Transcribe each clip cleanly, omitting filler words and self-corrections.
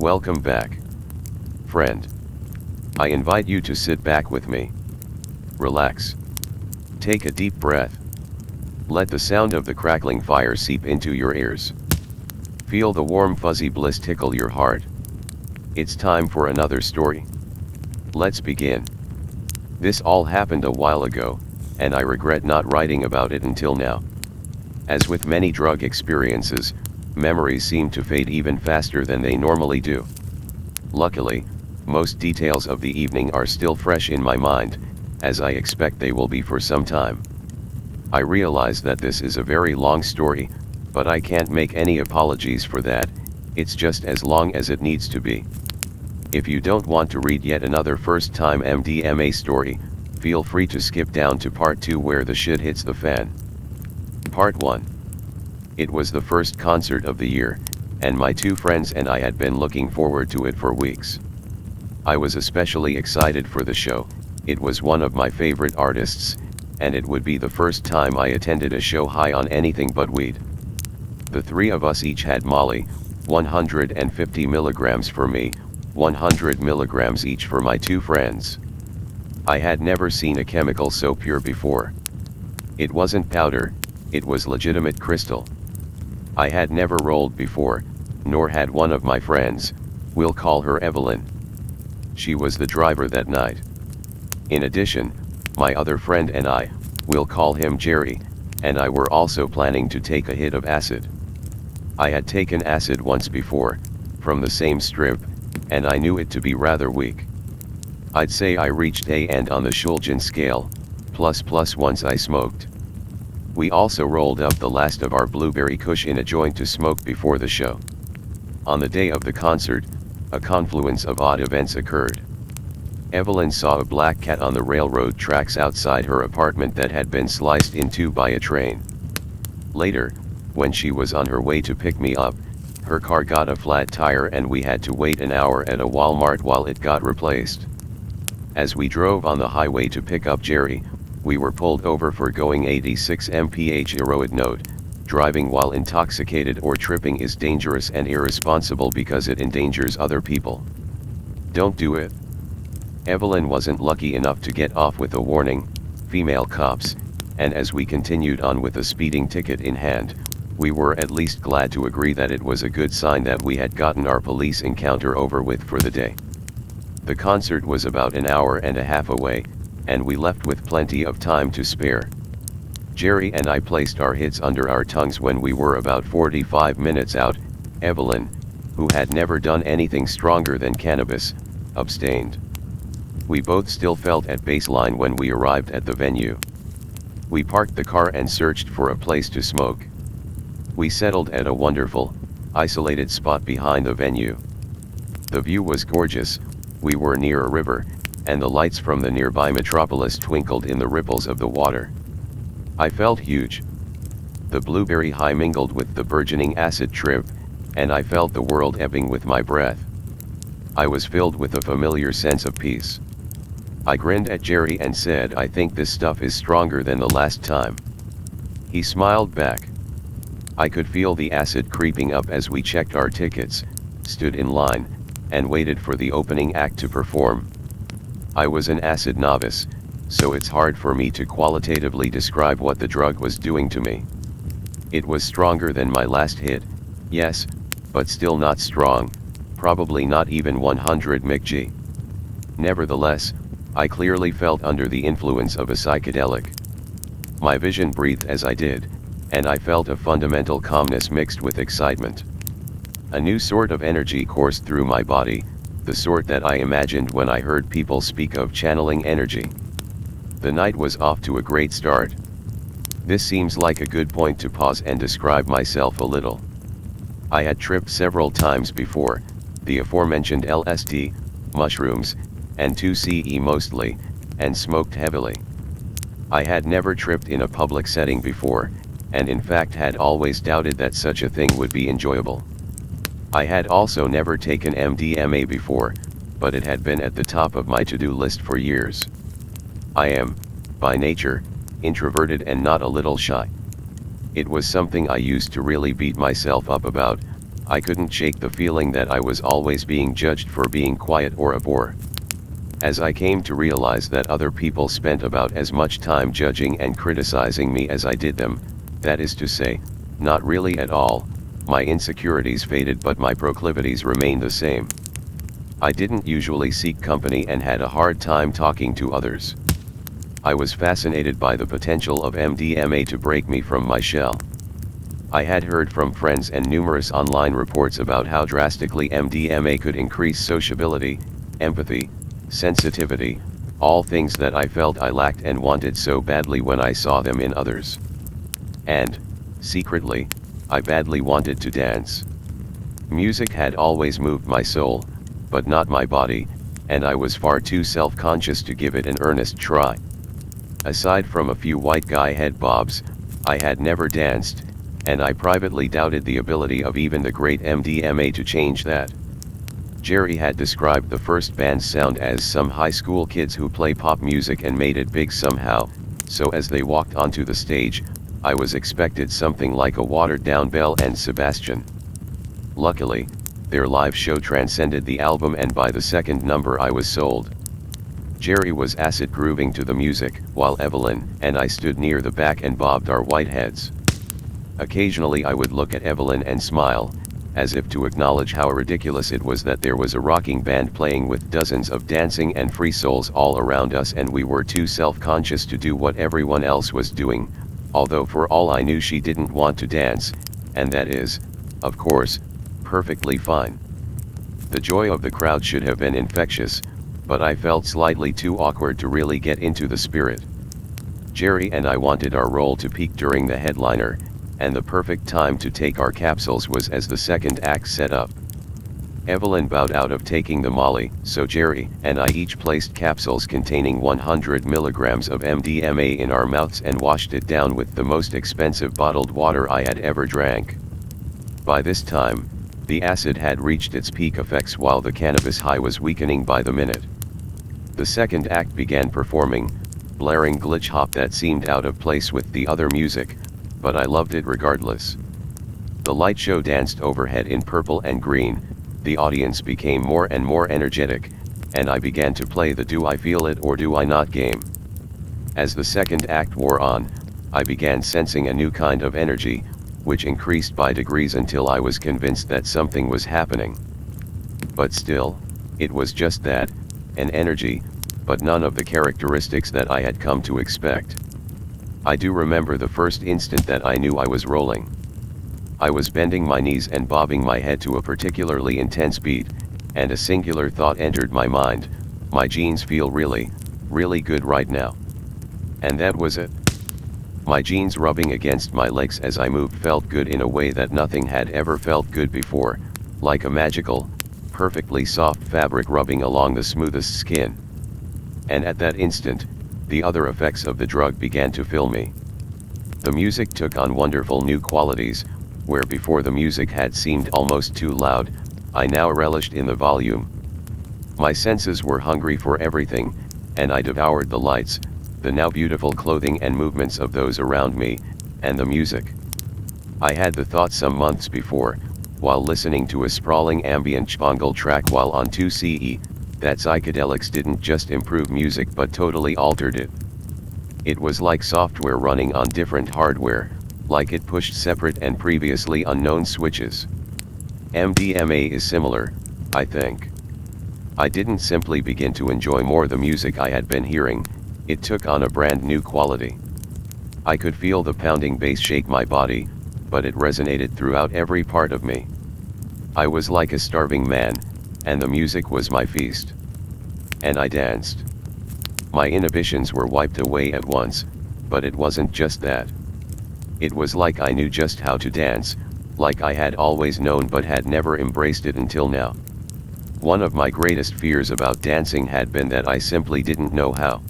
Welcome back. Friend. I invite you to sit back with me. Relax. Take a deep breath. Let the sound of the crackling fire seep into your ears. Feel the warm fuzzy bliss tickle your heart. It's time for another story. Let's begin. This all happened a while ago, and I regret not writing about it until now. As with many drug experiences, memories seem to fade even faster than they normally do. Luckily, most details of the evening are still fresh in my mind, as I expect they will be for some time. I realize that this is a very long story, but I can't make any apologies for that. It's just as long as it needs to be. If you don't want to read yet another first-time MDMA story, feel free to skip down to part 2 where the shit hits the fan. Part 1. It was the first concert of the year, and my two friends and I had been looking forward to it for weeks. I was especially excited for the show. It was one of my favorite artists, and it would be the first time I attended a show high on anything but weed. The three of us each had Molly, 150 milligrams for me, 100 milligrams each for my two friends. I had never seen a chemical so pure before. It wasn't powder, it was legitimate crystal. I had never rolled before, nor had one of my friends, we'll call her Evelyn. She was the driver that night. In addition, my other friend and I, we'll call him Jerry, and I were also planning to take a hit of acid. I had taken acid once before, from the same strip, and I knew it to be rather weak. I'd say I reached A and on the Shulgin scale, ++ once I smoked. We also rolled up the last of our blueberry kush in a joint to smoke before the show. On the day of the concert, a confluence of odd events occurred. Evelyn saw a black cat on the railroad tracks outside her apartment that had been sliced in two by a train. Later, when she was on her way to pick me up, her car got a flat tire and we had to wait an hour at a Walmart while it got replaced. As we drove on the highway to pick up Jerry, we were pulled over for going 86 mph. Road note: driving while intoxicated or tripping is dangerous and irresponsible because it endangers other people. Don't do it. Evelyn wasn't lucky enough to get off with a warning, female cops, and as we continued on with a speeding ticket in hand, we were at least glad to agree that it was a good sign that we had gotten our police encounter over with for the day. The concert was about an hour and a half away, and we left with plenty of time to spare. Jerry and I placed our hits under our tongues when we were about 45 minutes out. Evelyn, who had never done anything stronger than cannabis, abstained. We both still felt at baseline when we arrived at the venue. We parked the car and searched for a place to smoke. We settled at a wonderful, isolated spot behind the venue. The view was gorgeous. We were near a river, and the lights from the nearby metropolis twinkled in the ripples of the water. I felt huge. The blueberry high mingled with the burgeoning acid trip, and I felt the world ebbing with my breath. I was filled with a familiar sense of peace. I grinned at Jerry and said, "I think this stuff is stronger than the last time." He smiled back. I could feel the acid creeping up as we checked our tickets, stood in line, and waited for the opening act to perform. I was an acid novice, so it's hard for me to qualitatively describe what the drug was doing to me. It was stronger than my last hit, yes, but still not strong, probably not even 100 mg. Nevertheless, I clearly felt under the influence of a psychedelic. My vision breathed as I did, and I felt a fundamental calmness mixed with excitement. A new sort of energy coursed through my body, the sort that I imagined when I heard people speak of channeling energy. The night was off to a great start. This seems like a good point to pause and describe myself a little. I had tripped several times before, the aforementioned LSD, mushrooms, and 2CE mostly, and smoked heavily. I had never tripped in a public setting before, and in fact had always doubted that such a thing would be enjoyable. I had also never taken MDMA before, but it had been at the top of my to-do list for years. I am, by nature, introverted and not a little shy. It was something I used to really beat myself up about, I couldn't shake the feeling that I was always being judged for being quiet or a bore. As I came to realize that other people spent about as much time judging and criticizing me as I did them, that is to say, not really at all, my insecurities faded but my proclivities remained the same. I didn't usually seek company and had a hard time talking to others. I was fascinated by the potential of MDMA to break me from my shell. I had heard from friends and numerous online reports about how drastically MDMA could increase sociability, empathy, sensitivity, all things that I felt I lacked and wanted so badly when I saw them in others. And, secretly, I badly wanted to dance. Music had always moved my soul, but not my body, and I was far too self-conscious to give it an earnest try. Aside from a few white guy head bobs, I had never danced, and I privately doubted the ability of even the great MDMA to change that. Jerry had described the first band's sound as some high school kids who play pop music and made it big somehow, so as they walked onto the stage, I was expected something like a watered-down Belle and Sebastian. Luckily, their live show transcended the album and by the second number I was sold. Jerry was acid grooving to the music, while Evelyn and I stood near the back and bobbed our white heads. Occasionally I would look at Evelyn and smile, as if to acknowledge how ridiculous it was that there was a rocking band playing with dozens of dancing and free souls all around us and we were too self-conscious to do what everyone else was doing, although for all I knew she didn't want to dance, and that is, of course, perfectly fine. The joy of the crowd should have been infectious, but I felt slightly too awkward to really get into the spirit. Jerry and I wanted our role to peak during the headliner, and the perfect time to take our capsules was as the second act set up. Evelyn bowed out of taking the Molly, so Jerry and I each placed capsules containing 100 milligrams of MDMA in our mouths and washed it down with the most expensive bottled water I had ever drank. By this time, the acid had reached its peak effects while the cannabis high was weakening by the minute. The second act began performing, blaring glitch hop that seemed out of place with the other music, but I loved it regardless. The light show danced overhead in purple and green, the audience became more and more energetic, and I began to play the do I feel it or do I not game. As the second act wore on, I began sensing a new kind of energy, which increased by degrees until I was convinced that something was happening. But still, it was just that, an energy, but none of the characteristics that I had come to expect. I do remember the first instant that I knew I was rolling. I was bending my knees and bobbing my head to a particularly intense beat, and a singular thought entered my mind: my jeans feel really, really good right now. And that was it. My jeans rubbing against my legs as I moved felt good in a way that nothing had ever felt good before, like a magical, perfectly soft fabric rubbing along the smoothest skin. And at that instant, the other effects of the drug began to fill me. The music took on wonderful new qualities, where before the music had seemed almost too loud, I now relished in the volume. My senses were hungry for everything, and I devoured the lights, the now beautiful clothing and movements of those around me, and the music. I had the thought some months before, while listening to a sprawling ambient spangle track while on 2CE, that psychedelics didn't just improve music but totally altered it. It was like software running on different hardware, like it pushed separate and previously unknown switches. MDMA is similar, I think. I didn't simply begin to enjoy more the music I had been hearing, it took on a brand new quality. I could feel the pounding bass shake my body, but it resonated throughout every part of me. I was like a starving man, and the music was my feast. And I danced. My inhibitions were wiped away at once, but it wasn't just that. It was like I knew just how to dance, like I had always known but had never embraced it until now. One of my greatest fears about dancing had been that I simply didn't know how.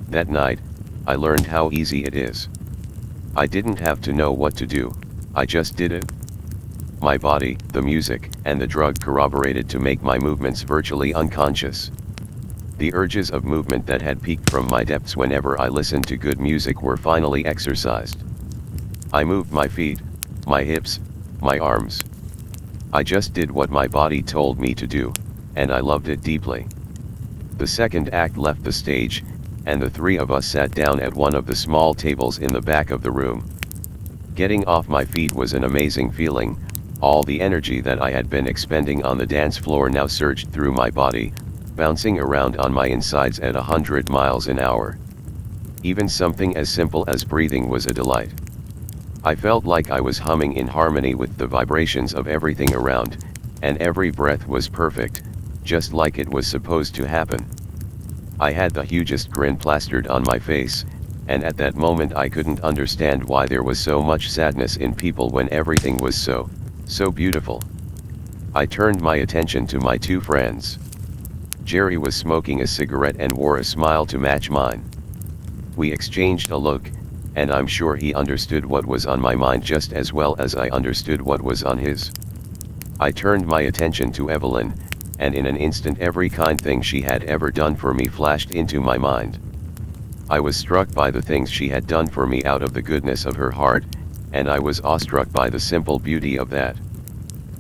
That night, I learned how easy it is. I didn't have to know what to do, I just did it. My body, the music, and the drug corroborated to make my movements virtually unconscious. The urges of movement that had peaked from my depths whenever I listened to good music were finally exercised. I moved my feet, my hips, my arms. I just did what my body told me to do, and I loved it deeply. The second act left the stage, and the three of us sat down at one of the small tables in the back of the room. Getting off my feet was an amazing feeling. All the energy that I had been expending on the dance floor now surged through my body, bouncing around on my insides at 100 miles an hour. Even something as simple as breathing was a delight. I felt like I was humming in harmony with the vibrations of everything around, and every breath was perfect, just like it was supposed to happen. I had the hugest grin plastered on my face, and at that moment I couldn't understand why there was so much sadness in people when everything was so beautiful. I turned my attention to my two friends. Jerry was smoking a cigarette and wore a smile to match mine. We exchanged a look, and I'm sure he understood what was on my mind just as well as I understood what was on his. I turned my attention to Evelyn, and in an instant every kind thing she had ever done for me flashed into my mind. I was struck by the things she had done for me out of the goodness of her heart, and I was awestruck by the simple beauty of that.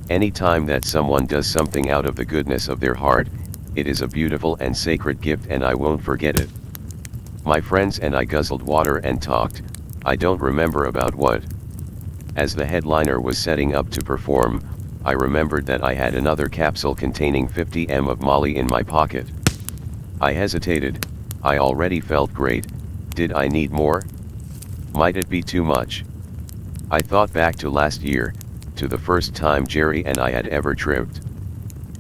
Any time that someone does something out of the goodness of their heart, it is a beautiful and sacred gift, and I won't forget it. My friends and I guzzled water and talked, I don't remember about what. As the headliner was setting up to perform, I remembered that I had another capsule containing 50 ml of Molly in my pocket. I hesitated. I already felt great. Did I need more? Might it be too much? I thought back to last year, to the first time Jerry and I had ever tripped.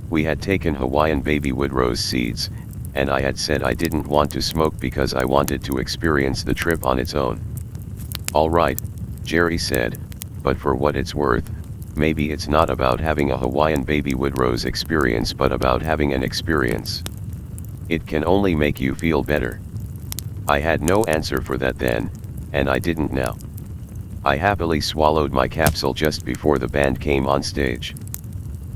We had taken Hawaiian baby wood rose seeds, and I had said I didn't want to smoke because I wanted to experience the trip on its own. All right, Jerry said, but for what it's worth, maybe it's not about having a Hawaiian baby wood rose experience but about having an experience. It can only make you feel better. I had no answer for that then, and I didn't now. I happily swallowed my capsule just before the band came on stage.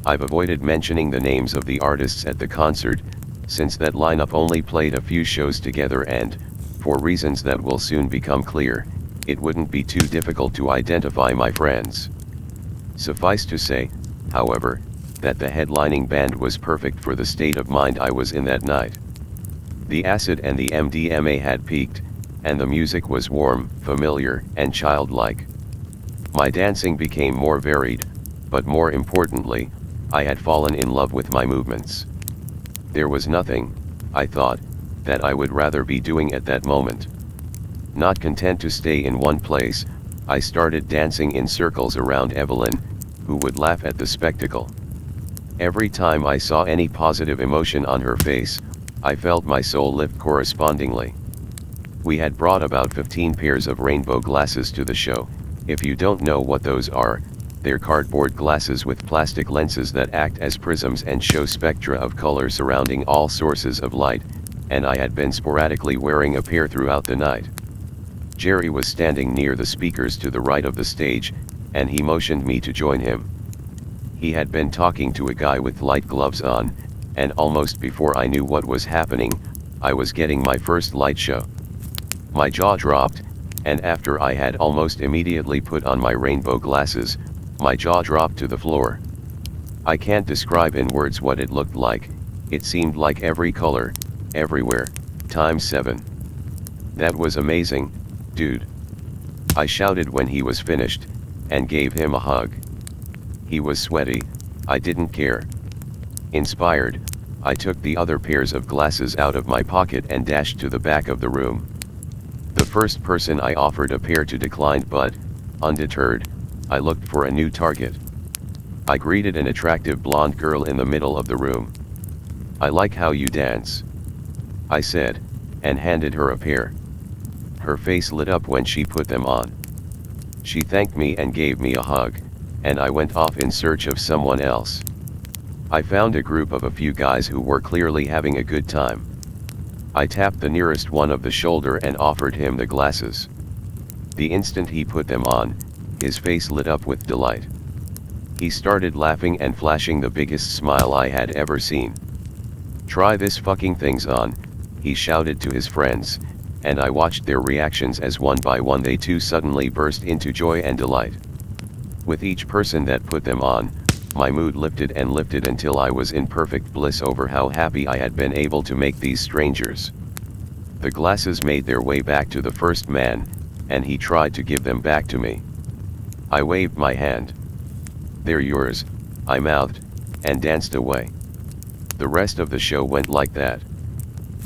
I've avoided mentioning the names of the artists at the concert, since that lineup only played a few shows together and, for reasons that will soon become clear, it wouldn't be too difficult to identify my friends. Suffice to say, however, that the headlining band was perfect for the state of mind I was in that night. The acid and the MDMA had peaked, and the music was warm, familiar, and childlike. My dancing became more varied, but more importantly, I had fallen in love with my movements. There was nothing, I thought, that I would rather be doing at that moment. Not content to stay in one place, I started dancing in circles around Evelyn, who would laugh at the spectacle. Every time I saw any positive emotion on her face, I felt my soul lift correspondingly. We had brought about 15 pairs of rainbow glasses to the show. If you don't know what those are, they're cardboard glasses with plastic lenses that act as prisms and show spectra of color surrounding all sources of light, and I had been sporadically wearing a pair throughout the night. Jerry was standing near the speakers to the right of the stage, and he motioned me to join him. He had been talking to a guy with light gloves on, and almost before I knew what was happening, I was getting my first light show. My jaw dropped, and after I had almost immediately put on my rainbow glasses, my jaw dropped to the floor. I can't describe in words what it looked like. It seemed like every color, everywhere, times 7. That was amazing, dude. I shouted when he was finished, and gave him a hug. He was sweaty, I didn't care. Inspired, I took the other pairs of glasses out of my pocket and dashed to the back of the room. The first person I offered a pair to declined, but, undeterred, I looked for a new target. I greeted an attractive blonde girl in the middle of the room. "I like how you dance," I said, and handed her a pair. Her face lit up when she put them on. She thanked me and gave me a hug, and I went off in search of someone else. I found a group of a few guys who were clearly having a good time. I tapped the nearest one of the shoulder and offered him the glasses. The instant he put them on, his face lit up with delight. He started laughing and flashing the biggest smile I had ever seen. "Try this fucking things on," he shouted to his friends, and I watched their reactions as one by one they too suddenly burst into joy and delight. With each person that put them on, my mood lifted and lifted until I was in perfect bliss over how happy I had been able to make these strangers. The glasses made their way back to the first man, and he tried to give them back to me. I waved my hand. "They're yours," I mouthed, and danced away. The rest of the show went like that.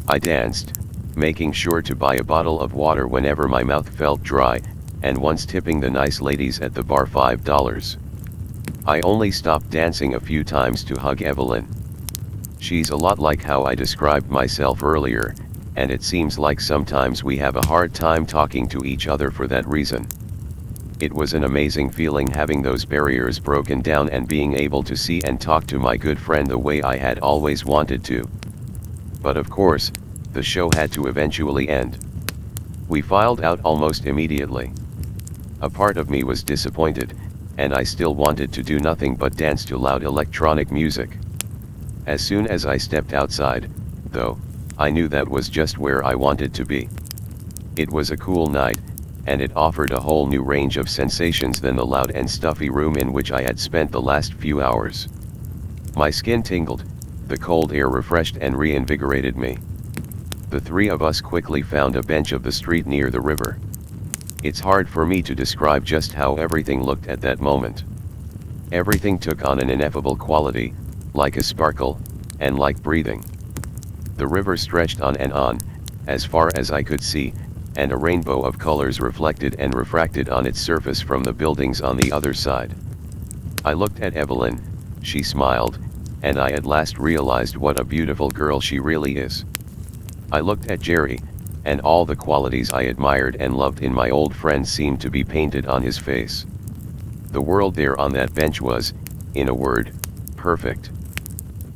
I danced, making sure to buy a bottle of water whenever my mouth felt dry, and once tipping the nice ladies at the bar $5. I only stopped dancing a few times to hug Evelyn. She's a lot like how I described myself earlier, and it seems like sometimes we have a hard time talking to each other for that reason. It was an amazing feeling having those barriers broken down and being able to see and talk to my good friend the way I had always wanted to. But of course, the show had to eventually end. We filed out almost immediately. A part of me was disappointed, and I still wanted to do nothing but dance to loud electronic music. As soon as I stepped outside, though, I knew that was just where I wanted to be. It was a cool night, and it offered a whole new range of sensations than the loud and stuffy room in which I had spent the last few hours. My skin tingled, the cold air refreshed and reinvigorated me. The three of us quickly found a bench of the street near the river. It's hard for me to describe just how everything looked at that moment. Everything took on an ineffable quality, like a sparkle, and like breathing. The river stretched on and on, as far as I could see, and a rainbow of colors reflected and refracted on its surface from the buildings on the other side. I looked at Evelyn, she smiled, and I at last realized what a beautiful girl she really is. I looked at Jerry, and all the qualities I admired and loved in my old friend seemed to be painted on his face. The world there on that bench was, in a word, perfect.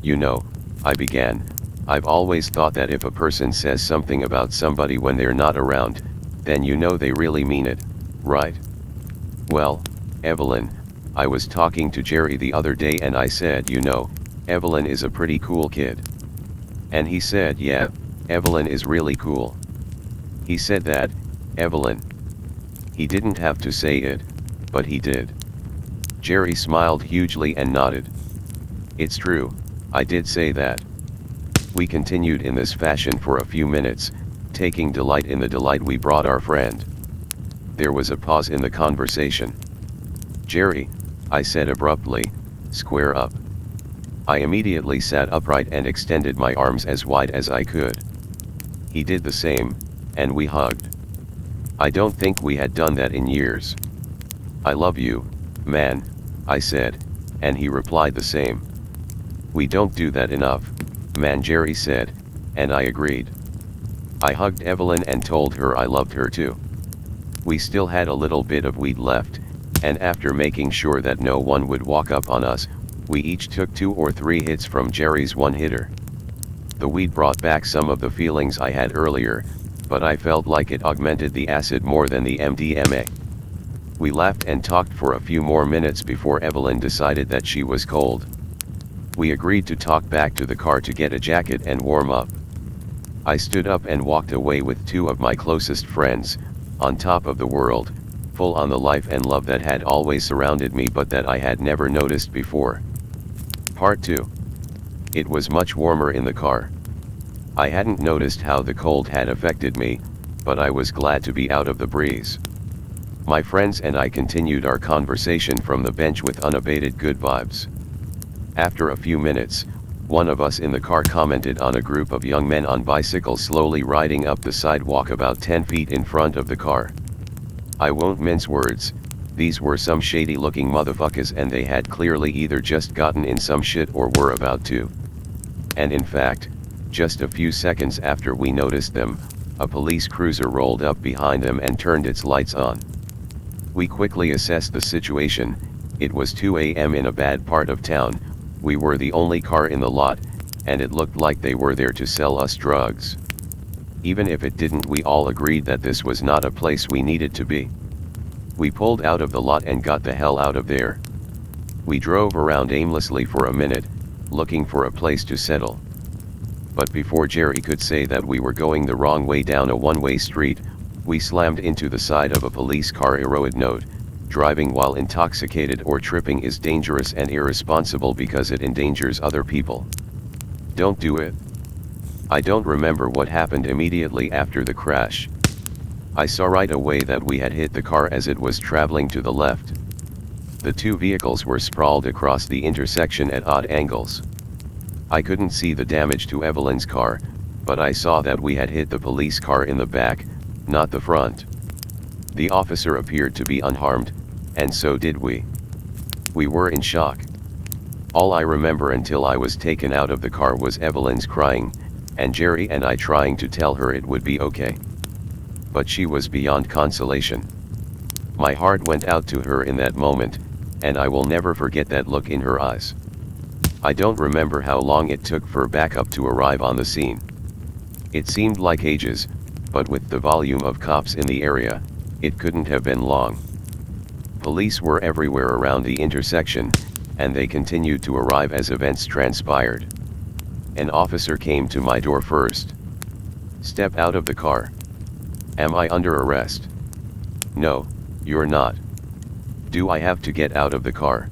"You know," I began, "I've always thought that if a person says something about somebody when they're not around, then you know they really mean it, right? Well, Evelyn, I was talking to Jerry the other day and I said, you know, Evelyn is a pretty cool kid. And he said, yeah, Evelyn is really cool. He said that, Evelyn. He didn't have to say it, but he did." Jerry smiled hugely and nodded. "It's true, I did say that." We continued in this fashion for a few minutes, taking delight in the delight we brought our friend. There was a pause in the conversation. "Jerry," I said abruptly, "square up." I immediately sat upright and extended my arms as wide as I could. He did the same, and we hugged. I don't think we had done that in years. "I love you, man," I said, and he replied the same. "We don't do that enough, man," Jerry said, and I agreed. I hugged Evelyn and told her I loved her too. We still had a little bit of weed left, and after making sure that no one would walk up on us, we each took 2 or 3 hits from Jerry's one-hitter. The weed brought back some of the feelings I had earlier, but I felt like it augmented the acid more than the MDMA. We laughed and talked for a few more minutes before Evelyn decided that she was cold. We agreed to talk back to the car to get a jacket and warm up. I stood up and walked away with 2 of my closest friends, on top of the world, full on the life and love that had always surrounded me but that I had never noticed before. Part 2. It was much warmer in the car. I hadn't noticed how the cold had affected me, but I was glad to be out of the breeze. My friends and I continued our conversation from the bench with unabated good vibes. After a few minutes, one of us in the car commented on a group of young men on bicycles slowly riding up the sidewalk about 10 feet in front of the car. I won't mince words, these were some shady looking motherfuckers and they had clearly either just gotten in some shit or were about to. And in fact, just a few seconds after we noticed them, a police cruiser rolled up behind them and turned its lights on. We quickly assessed the situation. It was 2 a.m. in a bad part of town, we were the only car in the lot, and it looked like they were there to sell us drugs. Even if it didn't, we all agreed that this was not a place we needed to be. We pulled out of the lot and got the hell out of there. We drove around aimlessly for a minute, looking for a place to settle. But before Jerry could say that we were going the wrong way down a one-way street, we slammed into the side of a police car. Note, Driving while intoxicated or tripping is dangerous and irresponsible because it endangers other people. Don't do it. I don't remember what happened immediately after the crash. I saw right away that we had hit the car as it was traveling to the left. The two vehicles were sprawled across the intersection at odd angles. I couldn't see the damage to Evelyn's car, but I saw that we had hit the police car in the back, not the front. The officer appeared to be unharmed, and so did we. We were in shock. All I remember until I was taken out of the car was Evelyn's crying, and Jerry and I trying to tell her it would be okay. But she was beyond consolation. My heart went out to her in that moment, and I will never forget that look in her eyes. I don't remember how long it took for backup to arrive on the scene. It seemed like ages, but with the volume of cops in the area, it couldn't have been long. Police were everywhere around the intersection, and they continued to arrive as events transpired. An officer came to my door first. "Step out of the car." "Am I under arrest?" "No, you're not." "Do I have to get out of the car?"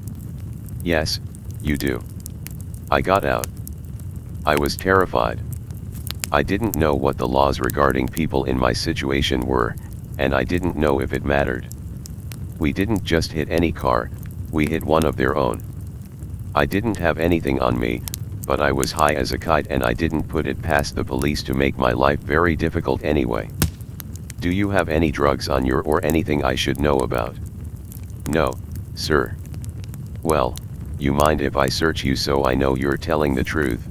"Yes, you do." I got out. I was terrified. I didn't know what the laws regarding people in my situation were, and I didn't know if it mattered. We didn't just hit any car, we hit one of their own. I didn't have anything on me, but I was high as a kite and I didn't put it past the police to make my life very difficult anyway. "Do you have any drugs on you or anything I should know about?" "No, sir." "Well, you mind if I search you so I know you're telling the truth?"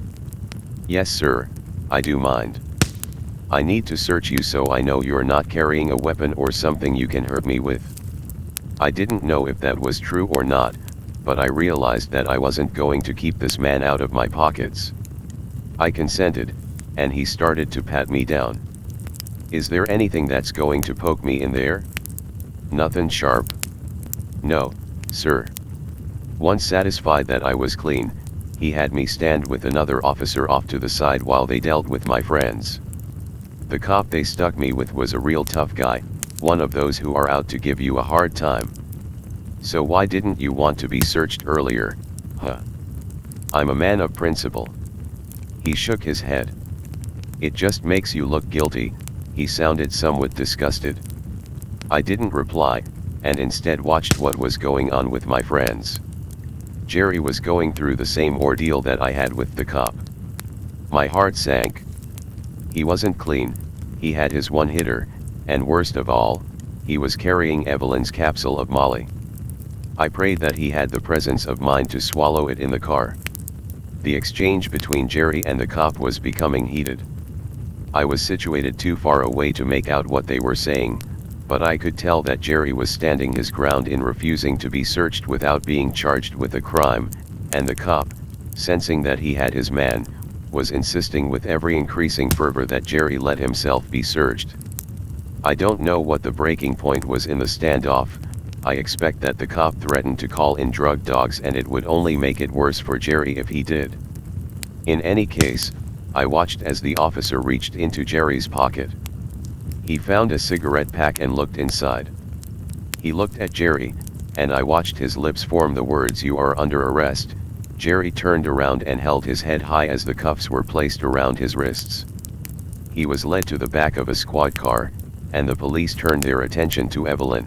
"Yes sir, I do mind. I need to search you so I know you're not carrying a weapon or something you can hurt me with." I didn't know if that was true or not, but I realized that I wasn't going to keep this man out of my pockets. I consented, and he started to pat me down. "Is there anything that's going to poke me in there?" "Nothing sharp." "No, sir." Once satisfied that I was clean, he had me stand with another officer off to the side while they dealt with my friends. The cop they stuck me with was a real tough guy, one of those who are out to give you a hard time. "So why didn't you want to be searched earlier, huh?" "I'm a man of principle." He shook his head. "It just makes you look guilty," he sounded somewhat disgusted. I didn't reply, and instead watched what was going on with my friends. Jerry was going through the same ordeal that I had with the cop. My heart sank. He wasn't clean, he had his one hitter, and worst of all, he was carrying Evelyn's capsule of Molly. I prayed that he had the presence of mind to swallow it in the car. The exchange between Jerry and the cop was becoming heated. I was situated too far away to make out what they were saying, but I could tell that Jerry was standing his ground in refusing to be searched without being charged with a crime, and the cop, sensing that he had his man, was insisting with every increasing fervor that Jerry let himself be searched. I don't know what the breaking point was in the standoff. I expect that the cop threatened to call in drug dogs and it would only make it worse for Jerry if he did. In any case, I watched as the officer reached into Jerry's pocket. He found a cigarette pack and looked inside. He looked at Jerry, and I watched his lips form the words "You are under arrest." Jerry turned around and held his head high as the cuffs were placed around his wrists. He was led to the back of a squad car, and the police turned their attention to Evelyn.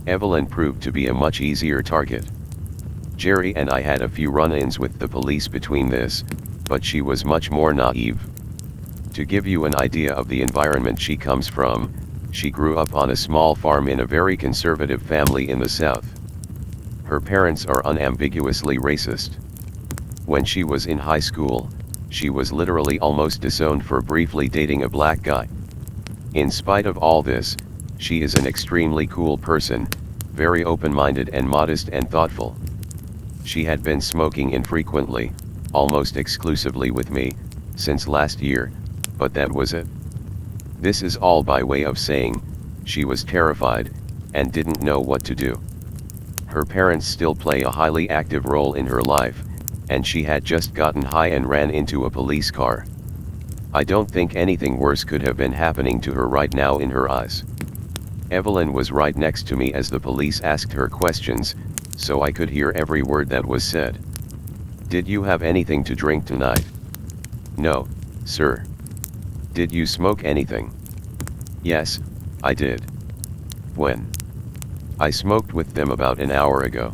Evelyn proved to be a much easier target. Jerry and I had a few run-ins with the police between this, but she was much more naive. To give you an idea of the environment she comes from, she grew up on a small farm in a very conservative family in the South. Her parents are unambiguously racist. When she was in high school, she was literally almost disowned for briefly dating a black guy. In spite of all this, she is an extremely cool person, very open-minded and modest and thoughtful. She had been smoking infrequently, almost exclusively with me, since last year, but that was it. This is all by way of saying, she was terrified, and didn't know what to do. Her parents still play a highly active role in her life, and she had just gotten high and ran into a police car. I don't think anything worse could have been happening to her right now in her eyes. Evelyn was right next to me as the police asked her questions, so I could hear every word that was said. Did you have anything to drink tonight? No, sir. Did you smoke anything? Yes, I did. When? I smoked with them about an hour ago.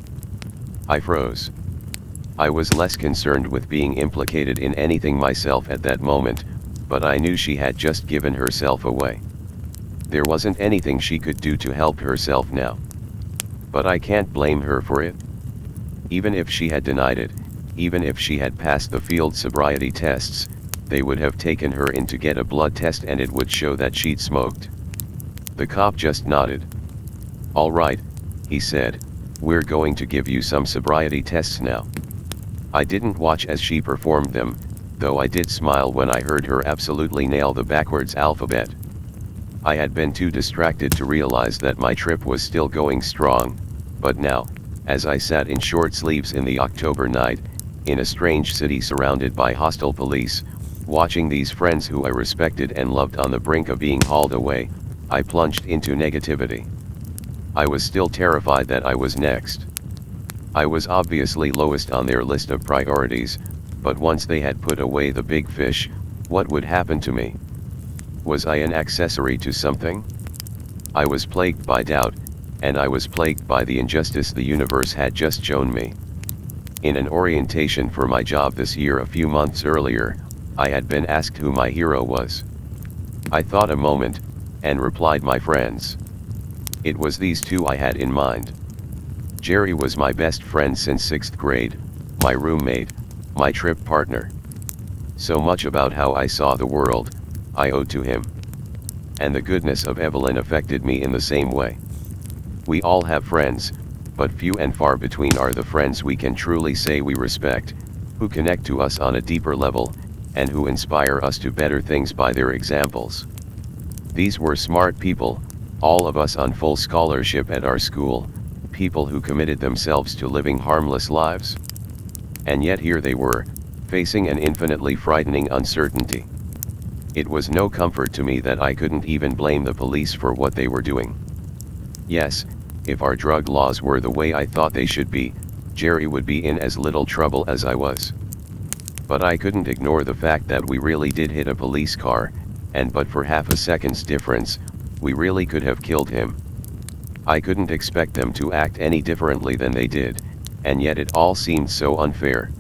I froze. I was less concerned with being implicated in anything myself at that moment, but I knew she had just given herself away. There wasn't anything she could do to help herself now. But I can't blame her for it. Even if she had denied it, even if she had passed the field sobriety tests, they would have taken her in to get a blood test and it would show that she'd smoked. The cop just nodded. All right, he said, we're going to give you some sobriety tests now. I didn't watch as she performed them, though I did smile when I heard her absolutely nail the backwards alphabet. I had been too distracted to realize that my trip was still going strong, but now, as I sat in short sleeves in the October night, in a strange city surrounded by hostile police, watching these friends who I respected and loved on the brink of being hauled away, I plunged into negativity. I was still terrified that I was next. I was obviously lowest on their list of priorities, but once they had put away the big fish, what would happen to me? Was I an accessory to something? I was plagued by doubt, and I was plagued by the injustice the universe had just shown me. In an orientation for my job this year a few months earlier, I had been asked who my hero was. I thought a moment, and replied my friends. It was these two I had in mind. Jerry was my best friend since 6th grade, my roommate, my trip partner. So much about how I saw the world, I owed to him. And the goodness of Evelyn affected me in the same way. We all have friends, but few and far between are the friends we can truly say we respect, who connect to us on a deeper level, and who inspire us to better things by their examples. These were smart people, all of us on full scholarship at our school, people who committed themselves to living harmless lives. And yet here they were, facing an infinitely frightening uncertainty. It was no comfort to me that I couldn't even blame the police for what they were doing. Yes, if our drug laws were the way I thought they should be, Jerry would be in as little trouble as I was. But I couldn't ignore the fact that we really did hit a police car, and but for half a second's difference, we really could have killed him. I couldn't expect them to act any differently than they did, and yet it all seemed so unfair.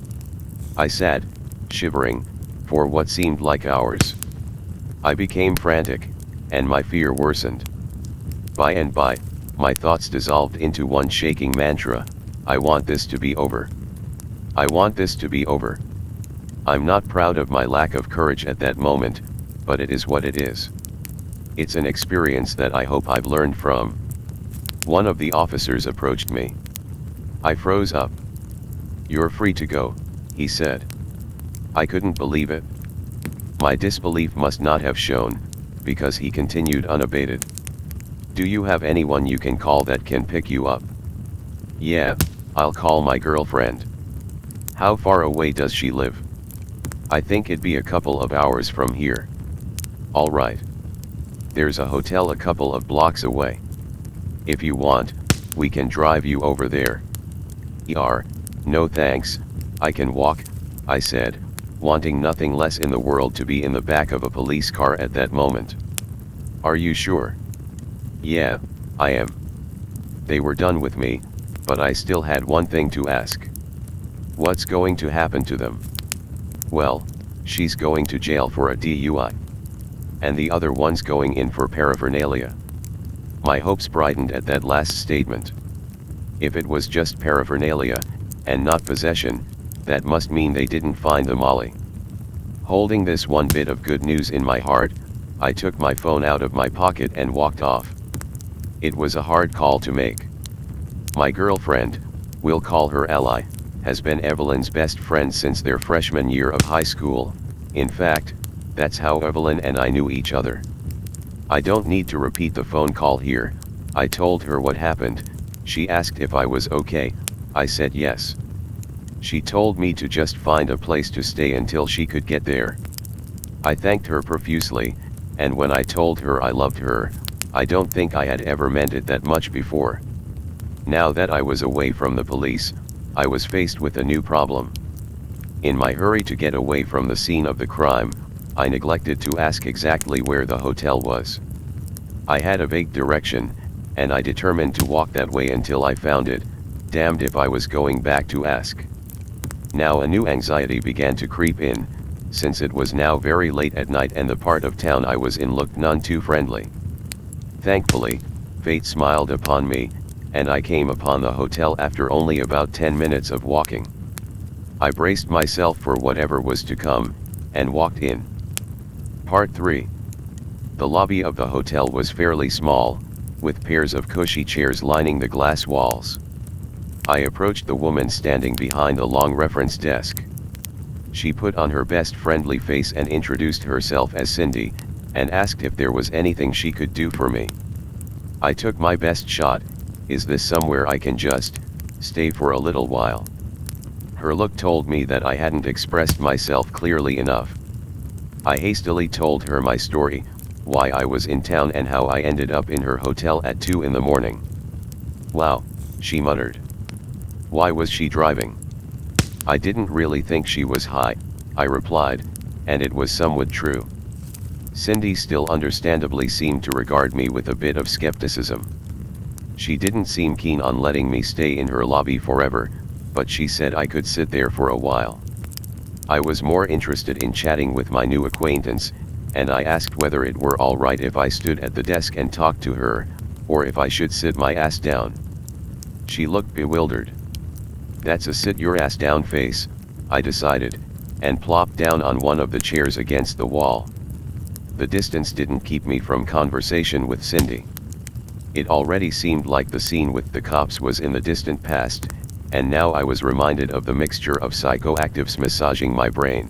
I sat, shivering, for what seemed like hours. I became frantic, and my fear worsened. By and by, my thoughts dissolved into one shaking mantra: I want this to be over. I want this to be over. I'm not proud of my lack of courage at that moment, but it is what it is. It's an experience that I hope I've learned from. One of the officers approached me. I froze up. You're free to go, he said. I couldn't believe it. My disbelief must not have shown, because he continued unabated. Do you have anyone you can call that can pick you up? Yeah, I'll call my girlfriend. How far away does she live? I think it'd be a couple of hours from here. All right. There's a hotel a couple of blocks away. If you want, we can drive you over there. No thanks, I can walk, I said, wanting nothing less in the world to be in the back of a police car at that moment. Are you sure? Yeah, I am. They were done with me, but I still had one thing to ask. What's going to happen to them? Well, she's going to jail for a DUI. And the other one's going in for paraphernalia. My hopes brightened at that last statement. If it was just paraphernalia, and not possession, that must mean they didn't find the Molly. Holding this one bit of good news in my heart, I took my phone out of my pocket and walked off. It was a hard call to make. My girlfriend, we'll call her Ally, has been Evelyn's best friend since their freshman year of high school. In fact, that's how Evelyn and I knew each other. I don't need to repeat the phone call here. I told her what happened. She asked if I was okay. I said yes. She told me to just find a place to stay until she could get there. I thanked her profusely, and when I told her I loved her, I don't think I had ever meant it that much before. Now that I was away from the police, I was faced with a new problem. In my hurry to get away from the scene of the crime, I neglected to ask exactly where the hotel was. I had a vague direction, and I determined to walk that way until I found it, damned if I was going back to ask. Now a new anxiety began to creep in, since it was now very late at night and the part of town I was in looked none too friendly. Thankfully, fate smiled upon me, and I came upon the hotel after only about 10 minutes of walking. I braced myself for whatever was to come, and walked in. Part 3. The lobby of the hotel was fairly small, with pairs of cushy chairs lining the glass walls. I approached the woman standing behind the long reference desk. She put on her best friendly face and introduced herself as Cindy, and asked if there was anything she could do for me. I took my best shot. Is this somewhere I can just stay for a little while? Her look told me that I hadn't expressed myself clearly enough. I hastily told her my story, why I was in town and how I ended up in her hotel at 2 in the morning. Wow, she muttered. Why was she driving? I didn't really think she was high, I replied, and it was somewhat true. Cindy still understandably seemed to regard me with a bit of skepticism. She didn't seem keen on letting me stay in her lobby forever, but she said I could sit there for a while. I was more interested in chatting with my new acquaintance, and I asked whether it were all right if I stood at the desk and talked to her, or if I should sit my ass down. She looked bewildered. That's a sit your ass down face, I decided, and plopped down on one of the chairs against the wall. The distance didn't keep me from conversation with Cindy. It already seemed like the scene with the cops was in the distant past, and now I was reminded of the mixture of psychoactives massaging my brain.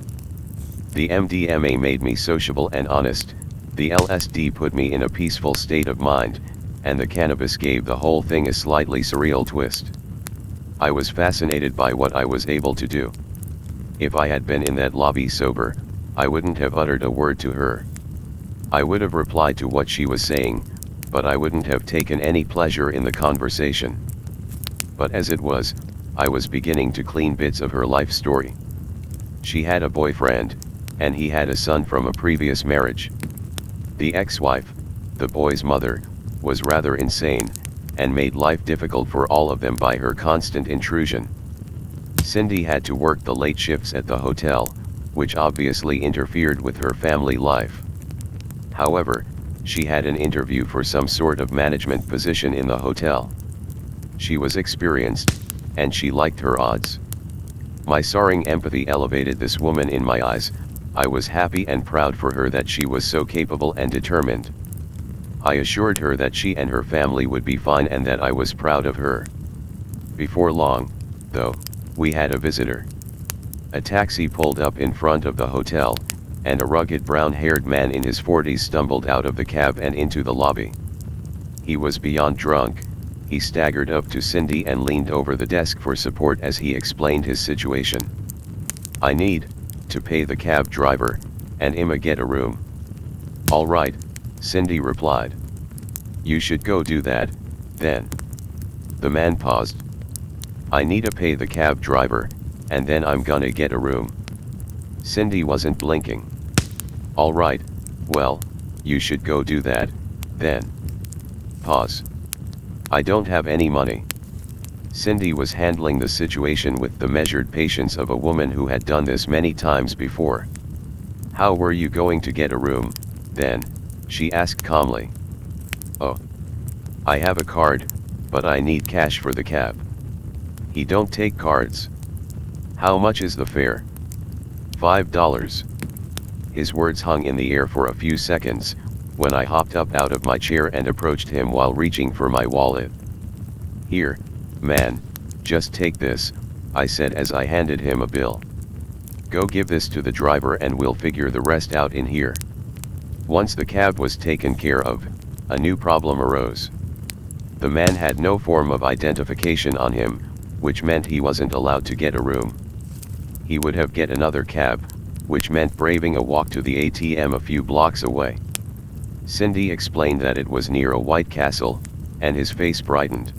The MDMA made me sociable and honest, the LSD put me in a peaceful state of mind, and the cannabis gave the whole thing a slightly surreal twist. I was fascinated by what I was able to do. If I had been in that lobby sober, I wouldn't have uttered a word to her. I would have replied to what she was saying, but I wouldn't have taken any pleasure in the conversation. But as it was, I was beginning to glean bits of her life story. She had a boyfriend, and he had a son from a previous marriage. The ex-wife, the boy's mother, was rather insane, and made life difficult for all of them by her constant intrusion. Cindy had to work the late shifts at the hotel, which obviously interfered with her family life. However, she had an interview for some sort of management position in the hotel. She was experienced, and she liked her odds. My soaring empathy elevated this woman in my eyes. I was happy and proud for her that she was so capable and determined. I assured her that she and her family would be fine and that I was proud of her. Before long, though, we had a visitor. A taxi pulled up in front of the hotel, and a rugged brown-haired man in his 40s stumbled out of the cab and into the lobby. He was beyond drunk. He staggered up to Cindy and leaned over the desk for support as he explained his situation. I need to pay the cab driver, and Emma get a room. All right, Cindy replied. You should go do that, then. The man paused. I need to pay the cab driver, and then I'm gonna get a room. Cindy wasn't blinking. All right, well, you should go do that, then. Pause. I don't have any money. Cindy was handling the situation with the measured patience of a woman who had done this many times before. How were you going to get a room, then? She asked calmly. Oh. I have a card, but I need cash for the cab. He don't take cards. How much is the fare? $5. His words hung in the air for a few seconds, when I hopped up out of my chair and approached him while reaching for my wallet. Here, man, just take this, I said as I handed him a bill. Go give this to the driver and we'll figure the rest out in here. Once the cab was taken care of, a new problem arose. The man had no form of identification on him, which meant he wasn't allowed to get a room. He would have get another cab, which meant braving a walk to the ATM a few blocks away. Cindy explained that it was near a White Castle, and his face brightened.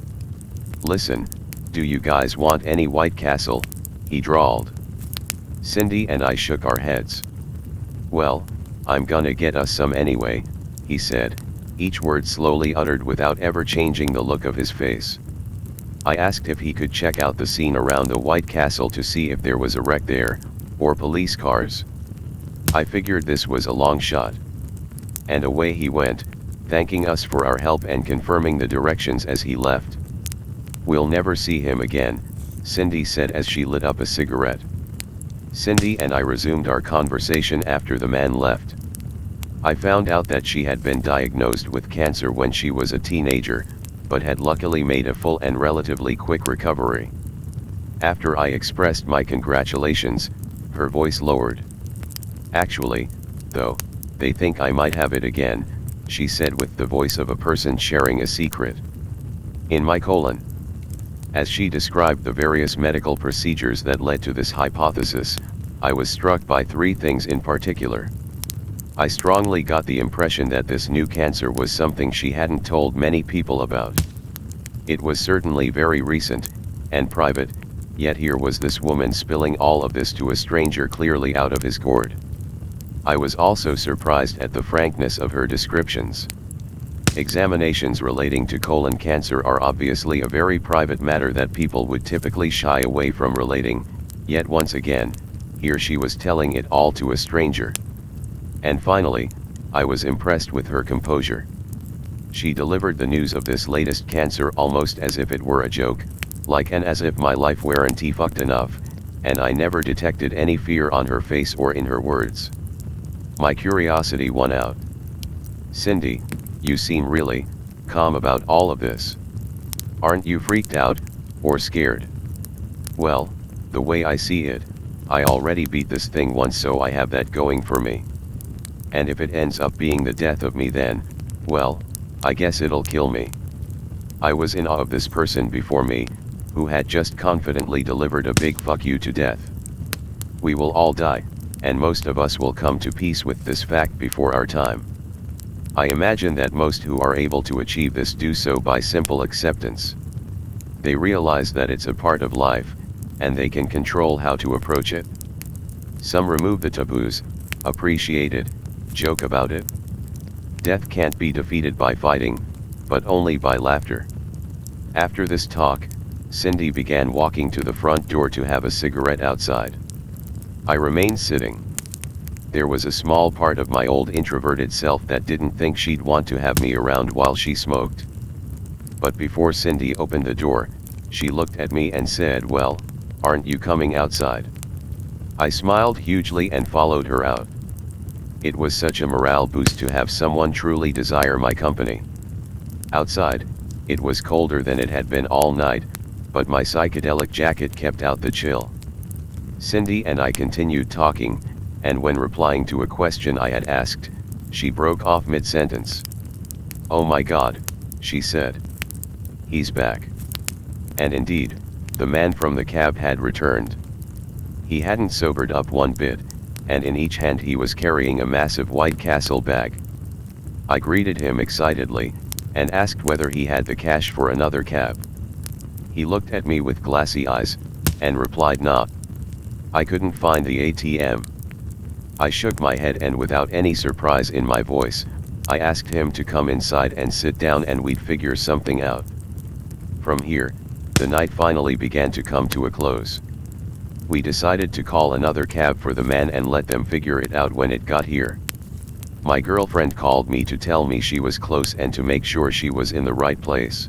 "Listen, do you guys want any White Castle?" he drawled. Cindy and I shook our heads. "Well, I'm gonna get us some anyway," he said, each word slowly uttered without ever changing the look of his face. I asked if he could check out the scene around the White Castle to see if there was a wreck there, or police cars. I figured this was a long shot. And away he went, thanking us for our help and confirming the directions as he left. "We'll never see him again," Cindy said as she lit up a cigarette. Cindy and I resumed our conversation after the man left. I found out that she had been diagnosed with cancer when she was a teenager, but had luckily made a full and relatively quick recovery. After I expressed my congratulations, her voice lowered. "Actually, though, they think I might have it again," she said with the voice of a person sharing a secret. "In my colon." As she described the various medical procedures that led to this hypothesis, I was struck by three things in particular. I strongly got the impression that this new cancer was something she hadn't told many people about. It was certainly very recent, and private, yet here was this woman spilling all of this to a stranger clearly out of his gourd. I was also surprised at the frankness of her descriptions. Examinations relating to colon cancer are obviously a very private matter that people would typically shy away from relating, yet once again, here she was telling it all to a stranger. And finally, I was impressed with her composure. She delivered the news of this latest cancer almost as if it were a joke, like and as if my life weren't fucked enough, and I never detected any fear on her face or in her words. My curiosity won out. "Cindy, you seem really calm about all of this. Aren't you freaked out, or scared?" "Well, the way I see it, I already beat this thing once, so I have that going for me. And if it ends up being the death of me, then, well, I guess it'll kill me." I was in awe of this person before me, who had just confidently delivered a big fuck you to death. We will all die, and most of us will come to peace with this fact before our time. I imagine that most who are able to achieve this do so by simple acceptance. They realize that it's a part of life, and they can control how to approach it. Some remove the taboos, appreciate it, joke about it. Death can't be defeated by fighting, but only by laughter. After this talk, Cindy began walking to the front door to have a cigarette outside. I remained sitting. There was a small part of my old introverted self that didn't think she'd want to have me around while she smoked. But before Cindy opened the door, she looked at me and said, "Well, aren't you coming outside?" I smiled hugely and followed her out. It was such a morale boost to have someone truly desire my company. Outside, it was colder than it had been all night, but my psychedelic jacket kept out the chill. Cindy and I continued talking, and when replying to a question I had asked, she broke off mid-sentence. "Oh my God," she said. "He's back." And indeed, the man from the cab had returned. He hadn't sobered up one bit, and in each hand he was carrying a massive White Castle bag. I greeted him excitedly, and asked whether he had the cash for another cab. He looked at me with glassy eyes, and replied, "Nah. I couldn't find the ATM." I shook my head, and without any surprise in my voice, I asked him to come inside and sit down and we'd figure something out. From here, the night finally began to come to a close. We decided to call another cab for the man and let them figure it out when it got here. My girlfriend called me to tell me she was close and to make sure she was in the right place.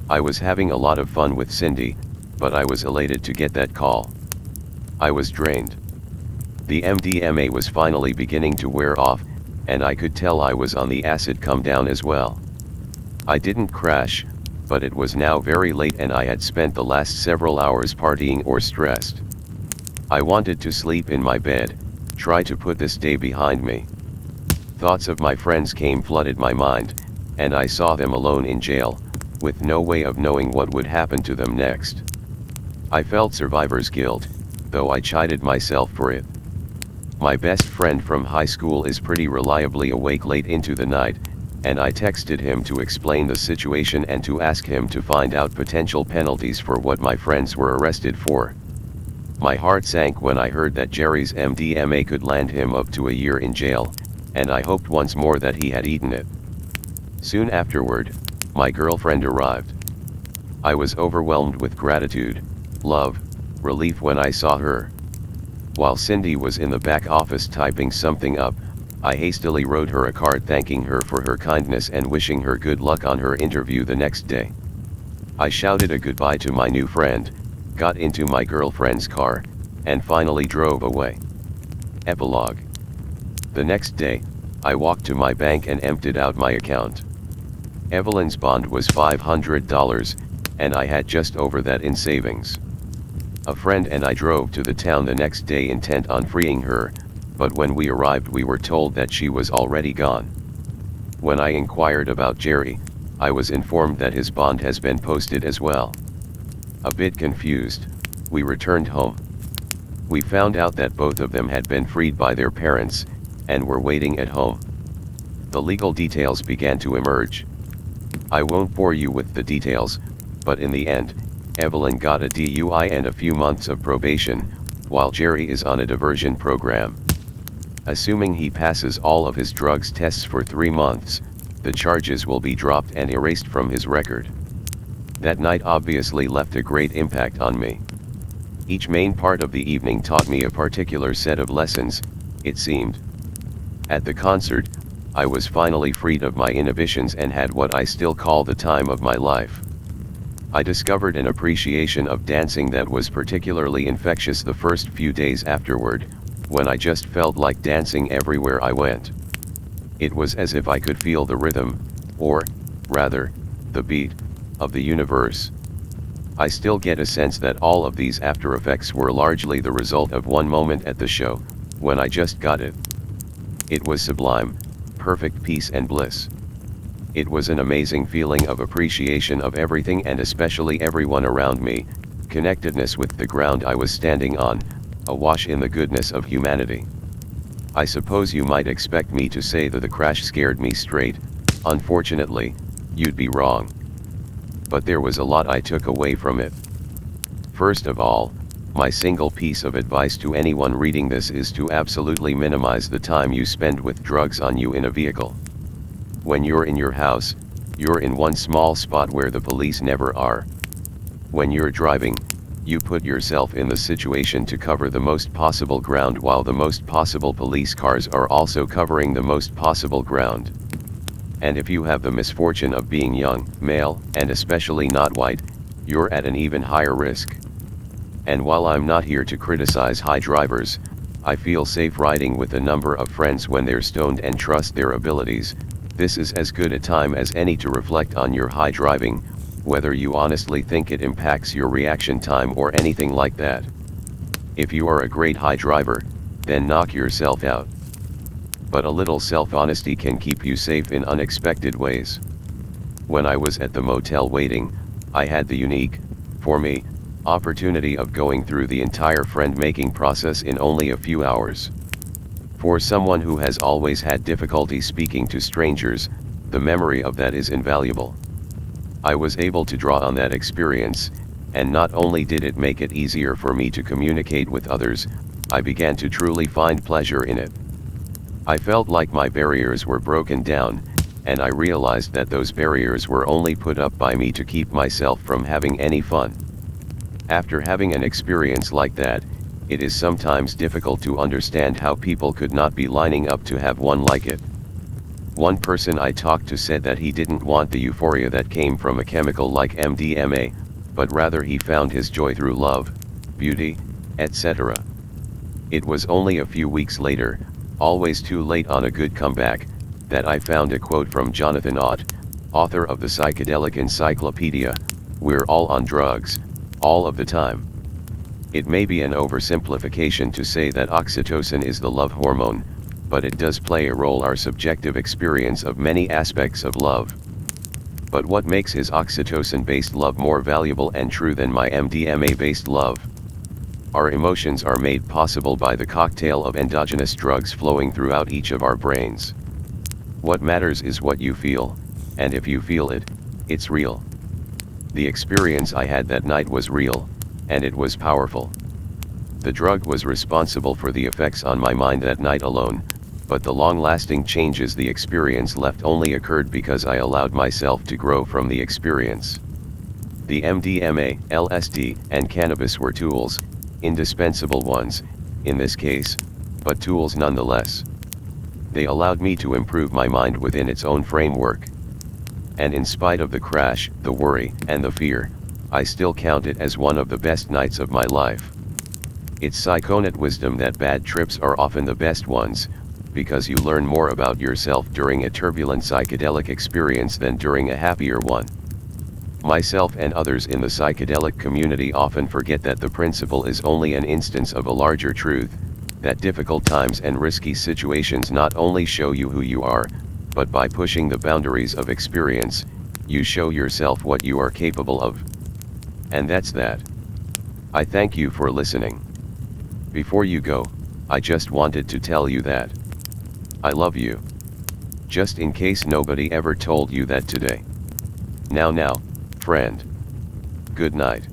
I was having a lot of fun with Cindy, but I was elated to get that call. I was drained. The MDMA was finally beginning to wear off, and I could tell I was on the acid come down as well. I didn't crash, but it was now very late and I had spent the last several hours partying or stressed. I wanted to sleep in my bed, try to put this day behind me. Thoughts of my friends came flooded my mind, and I saw them alone in jail, with no way of knowing what would happen to them next. I felt survivor's guilt, though I chided myself for it. My best friend from high school is pretty reliably awake late into the night, and I texted him to explain the situation and to ask him to find out potential penalties for what my friends were arrested for. My heart sank when I heard that Jerry's MDMA could land him up to a year in jail, and I hoped once more that he had eaten it. Soon afterward, my girlfriend arrived. I was overwhelmed with gratitude, love, relief when I saw her. While Cindy was in the back office typing something up, I hastily wrote her a card thanking her for her kindness and wishing her good luck on her interview the next day. I shouted a goodbye to my new friend, got into my girlfriend's car, and finally drove away. Epilogue. The next day, I walked to my bank and emptied out my account. Evelyn's bond was $500, and I had just over that in savings. A friend and I drove to the town the next day intent on freeing her, but when we arrived we were told that she was already gone. When I inquired about Jerry, I was informed that his bond has been posted as well. A bit confused, we returned home. We found out that both of them had been freed by their parents, and were waiting at home. The legal details began to emerge. I won't bore you with the details, but in the end, Evelyn got a DUI and a few months of probation, while Jerry is on a diversion program. Assuming he passes all of his drugs tests for 3 months, the charges will be dropped and erased from his record. That night obviously left a great impact on me. Each main part of the evening taught me a particular set of lessons, it seemed. At the concert, I was finally freed of my inhibitions and had what I still call the time of my life. I discovered an appreciation of dancing that was particularly infectious the first few days afterward, when I just felt like dancing everywhere I went. It was as if I could feel the rhythm, or, rather, the beat, of the universe. I still get a sense that all of these after effects were largely the result of one moment at the show, when I just got it. It was sublime, perfect peace and bliss. It was an amazing feeling of appreciation of everything and especially everyone around me, connectedness with the ground I was standing on, awash in the goodness of humanity. I suppose you might expect me to say that the crash scared me straight. Unfortunately, you'd be wrong. But there was a lot I took away from it. First of all, my single piece of advice to anyone reading this is to absolutely minimize the time you spend with drugs on you in a vehicle. When you're in your house, you're in one small spot where the police never are. When you're driving, you put yourself in the situation to cover the most possible ground while the most possible police cars are also covering the most possible ground. And if you have the misfortune of being young, male, and especially not white, you're at an even higher risk. And while I'm not here to criticize high drivers, I feel safe riding with a number of friends when they're stoned and trust their abilities. This is as good a time as any to reflect on your high driving, whether you honestly think it impacts your reaction time or anything like that. If you are a great high driver, then knock yourself out. But a little self-honesty can keep you safe in unexpected ways. When I was at the motel waiting, I had the unique, for me, opportunity of going through the entire friend-making process in only a few hours. For someone who has always had difficulty speaking to strangers, the memory of that is invaluable. I was able to draw on that experience, and not only did it make it easier for me to communicate with others, I began to truly find pleasure in it. I felt like my barriers were broken down, and I realized that those barriers were only put up by me to keep myself from having any fun. After having an experience like that, it is sometimes difficult to understand how people could not be lining up to have one like it. One person I talked to said that he didn't want the euphoria that came from a chemical like MDMA, but rather he found his joy through love, beauty, etc. It was only a few weeks later, always too late on a good comeback, that I found a quote from Jonathan Ott, author of the Psychedelic Encyclopedia, "We're all on drugs, all of the time." It may be an oversimplification to say that oxytocin is the love hormone, but it does play a role in our subjective experience of many aspects of love. But what makes his oxytocin-based love more valuable and true than my MDMA-based love? Our emotions are made possible by the cocktail of endogenous drugs flowing throughout each of our brains. What matters is what you feel, and if you feel it, it's real. The experience I had that night was real, and it was powerful. The drug was responsible for the effects on my mind that night alone, but the long-lasting changes the experience left only occurred because I allowed myself to grow from the experience. The MDMA, LSD, and cannabis were tools, indispensable ones, in this case, but tools nonetheless. They allowed me to improve my mind within its own framework. And in spite of the crash, the worry, and the fear, I still count it as one of the best nights of my life. It's psychonaut wisdom that bad trips are often the best ones, because you learn more about yourself during a turbulent psychedelic experience than during a happier one. Myself and others in the psychedelic community often forget that the principle is only an instance of a larger truth, that difficult times and risky situations not only show you who you are, but by pushing the boundaries of experience, you show yourself what you are capable of. And that's that. I thank you for listening. Before you go, I just wanted to tell you that I love you. Just in case nobody ever told you that today. Now, friend. Good night.